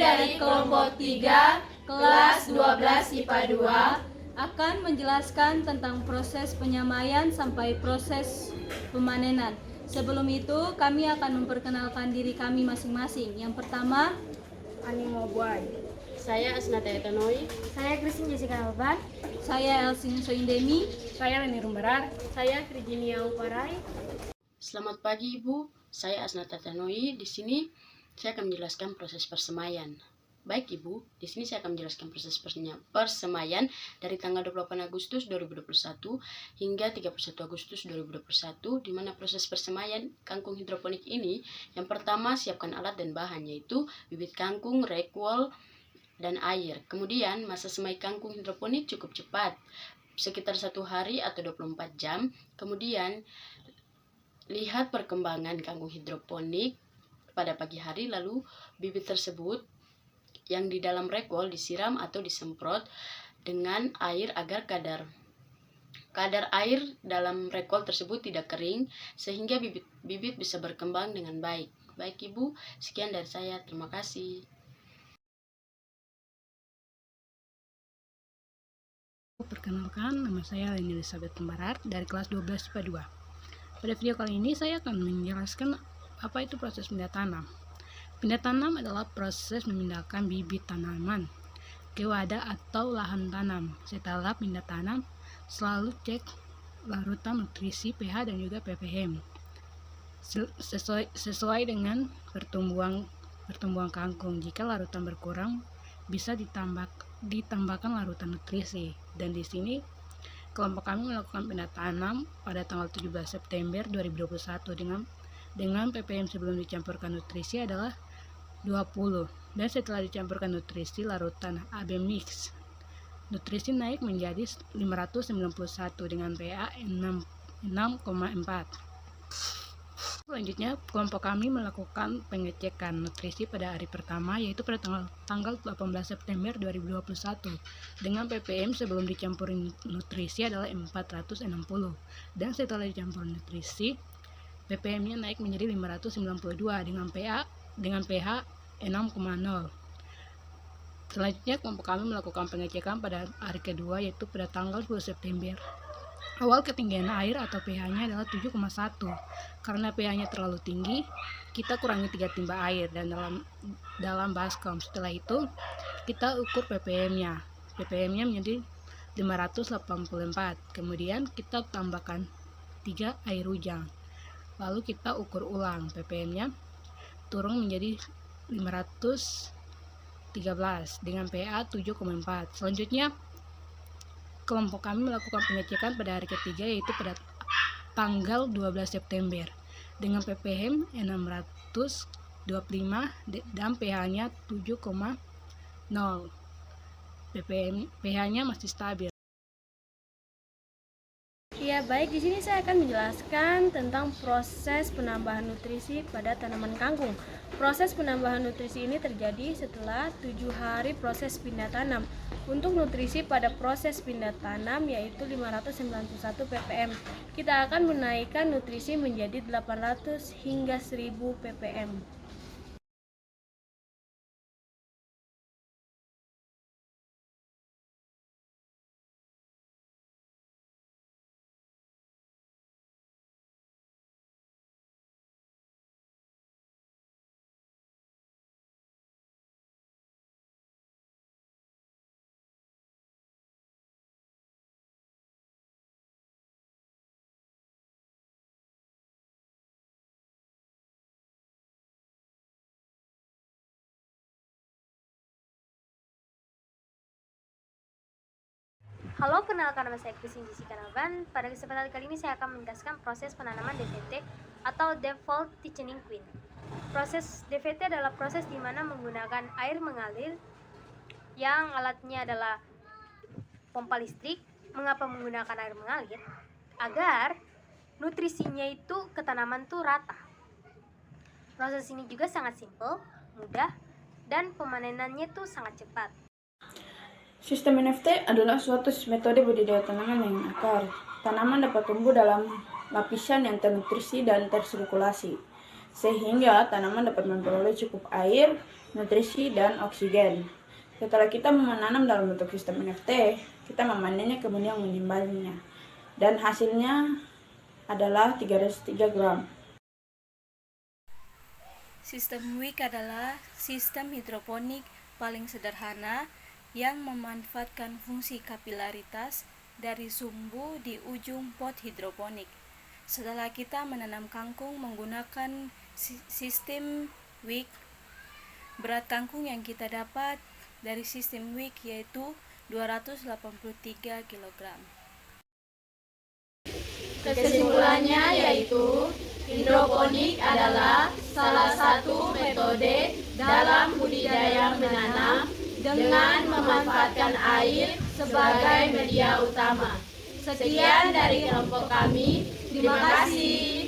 dari kelompok 3, kelas 12 IPA 2 akan menjelaskan tentang proses penyamaian sampai proses pemanenan. Sebelum itu, kami akan memperkenalkan diri kami masing-masing. Yang pertama, Animo Buai. Saya Asnata Etanoi. Saya Christine Jessica Alban. saya Elsin Soindemi. Saya Leni Rumbarar. Saya Virginia Uparai. Selamat pagi Ibu, saya Asnata Etanoi. Di sini saya akan menjelaskan proses persemaian. Baik Ibu, di sini saya akan menjelaskan proses persemaian dari tanggal 28 Agustus 2021 hingga 31 Agustus 2021, di mana proses persemaian kangkung hidroponik ini, yang pertama siapkan alat dan bahan, yaitu bibit kangkung, rekwol, dan air. Kemudian masa semai kangkung hidroponik cukup cepat, sekitar 1 hari atau 24 jam. Kemudian lihat perkembangan kangkung hidroponik pada pagi hari, lalu bibit tersebut yang di dalam rekwol disiram atau disemprot dengan air agar kadar air dalam rekwol tersebut tidak kering, sehingga bibit bisa berkembang dengan baik. Baik Ibu, sekian dari saya. Terima kasih. Perkenalkan, nama saya Leni Elizabeth Rumbarar dari kelas 12 IPA 2. Pada video kali ini saya akan menjelaskan apa itu proses pindah tanam. Pindah tanam adalah proses memindahkan bibit tanaman ke wadah atau lahan tanam. Setelah pindah tanam, selalu cek larutan nutrisi, pH, dan juga ppm. Sesuai dengan pertumbuhan kangkung. Jika larutan berkurang, bisa ditambahkan larutan nutrisi. Dan di sini kelompok kami melakukan pindah tanam pada tanggal 17 September 2021 dengan ppm sebelum dicampurkan nutrisi adalah 20, dan setelah dicampurkan nutrisi larutan AB mix, nutrisi naik menjadi 591 dengan pH 6,4. Selanjutnya, kelompok kami melakukan pengecekan nutrisi pada hari pertama, yaitu pada tanggal 18 September 2021 dengan ppm sebelum dicampurin nutrisi adalah 460, dan setelah dicampur nutrisi ppm-nya naik menjadi 592 dengan pH 6,0. Selanjutnya, kelompok kami melakukan pengecekan pada hari kedua, yaitu pada tanggal 10 September. Awal ketinggian air atau pH-nya adalah 7,1. Karena pH-nya terlalu tinggi, kita kurangi 3 timba air dan dalam baskom. Setelah itu, kita ukur ppm-nya. ppm-nya menjadi 584. Kemudian kita tambahkan 3 air hujan. Lalu kita ukur ulang, ppm-nya turun menjadi 513 dengan pH 7,4. Selanjutnya, kelompok kami melakukan pengecekan pada hari ketiga, yaitu pada tanggal 12 September dengan ppm 625 dan pH-nya 7,0. pH-nya masih stabil. Ya, baik, di sini saya akan menjelaskan tentang proses penambahan nutrisi pada tanaman kangkung. Proses penambahan nutrisi ini terjadi setelah 7 hari proses pindah tanam. Untuk nutrisi pada proses pindah tanam yaitu 591 ppm. Kita akan menaikkan nutrisi menjadi 800 hingga 1000 ppm. Halo, kenalkan nama saya Christine Jessica Alban. Pada kesempatan kali ini saya akan menjelaskan proses penanaman DVT atau Default Thickening Queen. Proses DVT adalah proses di mana menggunakan air mengalir yang alatnya adalah pompa listrik. Mengapa menggunakan air mengalir? Agar nutrisinya itu ke tanaman tuh rata. Proses ini juga sangat simpel, mudah, dan pemanenannya tuh sangat cepat. Sistem NFT adalah suatu metode budidaya tanaman yang akar. Tanaman dapat tumbuh dalam lapisan yang ternutrisi dan tersirkulasi. sehingga tanaman dapat memperoleh cukup air, nutrisi, dan oksigen. Setelah kita menanam dalam bentuk sistem NFT, kita memanennya kemudian menimbangnya, dan hasilnya adalah 303 gram. Sistem WIC adalah sistem hidroponik paling sederhana yang memanfaatkan fungsi kapilaritas dari sumbu di ujung pot hidroponik. Setelah kita menanam kangkung menggunakan sistem WIC, berat kangkung yang kita dapat dari sistem WIC yaitu 283 kg. Kesimpulannya yaitu hidroponik adalah salah satu metode dalam budidaya menanam dengan memanfaatkan air sebagai media utama. Sekian dari kelompok kami. Terima kasih.